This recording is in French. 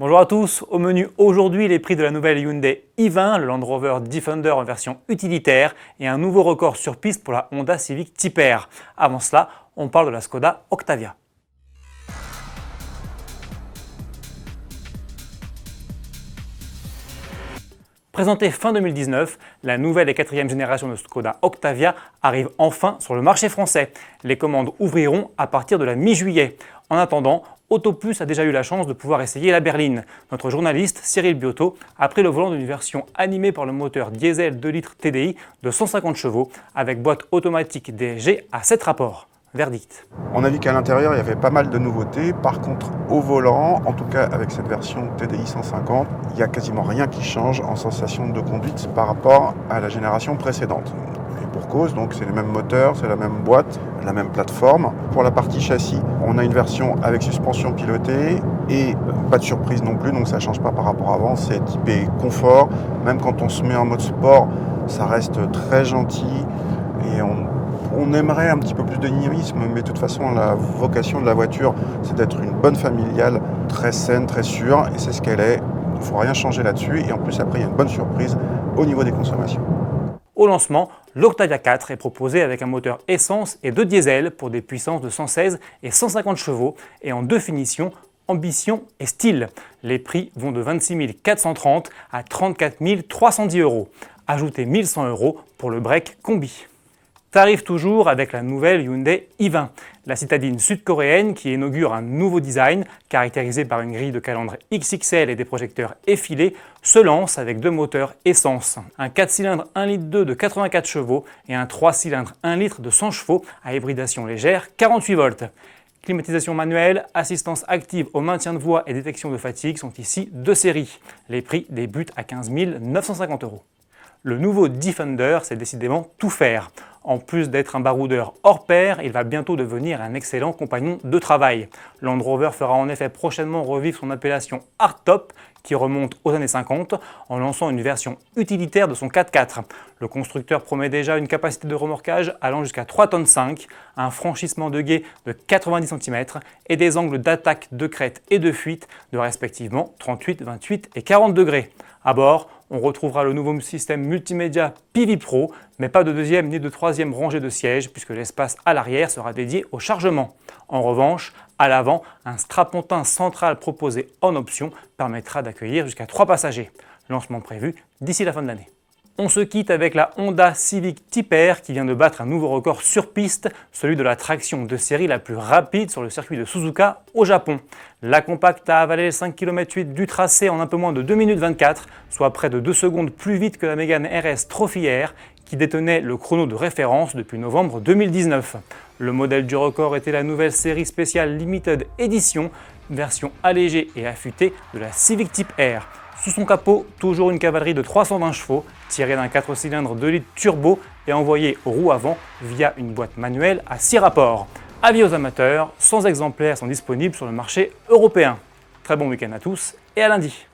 Bonjour à tous, au menu aujourd'hui les prix de la nouvelle Hyundai i20, le Land Rover Defender en version utilitaire et un nouveau record sur piste pour la Honda Civic Type R. Avant cela, on parle de la Skoda Octavia. Présentée fin 2019, la nouvelle et quatrième génération de Skoda Octavia arrive enfin sur le marché français. Les commandes ouvriront à partir de la mi-juillet. En attendant, Autoplus a déjà eu la chance de pouvoir essayer la berline. Notre journaliste Cyril Biotto a pris le volant d'une version animée par le moteur diesel 2 litres TDI de 150 chevaux avec boîte automatique DSG à 7 rapports. Verdict. On a vu qu'à l'intérieur, il y avait pas mal de nouveautés. Par contre, au volant, en tout cas avec cette version TDI 150, il n'y a quasiment rien qui change en sensation de conduite par rapport à la génération précédente. Et pour cause, donc c'est les mêmes moteurs, c'est la même boîte, la même plateforme. Pour la partie châssis, on a une version avec suspension pilotée et pas de surprise non plus, donc ça ne change pas par rapport à avant. C'est typé confort. Même quand on se met en mode sport, ça reste très gentil et on aimerait un petit peu plus de dynamisme, mais de toute façon, la vocation de la voiture, c'est d'être une bonne familiale, très saine, très sûre, et c'est ce qu'elle est. Il ne faut rien changer là-dessus, et en plus, après, il y a une bonne surprise au niveau des consommations. Au lancement, l'Octavia 4 est proposé avec un moteur essence et 2 diesel pour des puissances de 116 et 150 chevaux, et en deux finitions, ambition et style. Les prix vont de 26 430 à 34 310 €. Ajoutez 1 100 € pour le break combi. Tarif toujours avec la nouvelle Hyundai i20, la citadine sud-coréenne qui inaugure un nouveau design caractérisé par une grille de calandre XXL et des projecteurs effilés, se lance avec deux moteurs essence, un 4 cylindres 1,2 litre de 84 chevaux et un 3 cylindres 1 litre de 100 chevaux à hybridation légère 48 volts. Climatisation manuelle, assistance active au maintien de voie et détection de fatigue sont ici de série. Les prix débutent à 15 950 €. Le nouveau Defender sait décidément tout faire. En plus d'être un baroudeur hors pair, il va bientôt devenir un excellent compagnon de travail. Land Rover fera en effet prochainement revivre son appellation hardtop qui remonte aux années 50 en lançant une version utilitaire de son 4x4. Le constructeur promet déjà une capacité de remorquage allant jusqu'à 3,5 tonnes, un franchissement de gué de 90 cm et des angles d'attaque, de crête et de fuite de respectivement 38, 28 et 40 degrés. À bord, on retrouvera le nouveau système multimédia Pivi Pro, mais pas de deuxième ni de troisième rangée de sièges puisque l'espace à l'arrière sera dédié au chargement. En revanche, à l'avant, un strapontin central proposé en option permettra d'accueillir jusqu'à 3 passagers. Lancement prévu d'ici la fin de l'année. On se quitte avec la Honda Civic Type R qui vient de battre un nouveau record sur piste, celui de la traction de série la plus rapide sur le circuit de Suzuka au Japon. La compacte a avalé les 5,8 km du tracé en un peu moins de 2 minutes 24, soit près de 2 secondes plus vite que la Mégane RS Trophy R qui détenait le chrono de référence depuis novembre 2019. Le modèle du record était la nouvelle série spéciale Limited Edition, version allégée et affûtée de la Civic Type R. Sous son capot, toujours une cavalerie de 320 chevaux, tirée d'un 4 cylindres 2 litres turbo et envoyée aux roues avant via une boîte manuelle à 6 rapports. Avis aux amateurs, 100 exemplaires sont disponibles sur le marché européen. Très bon week-end à tous et à lundi.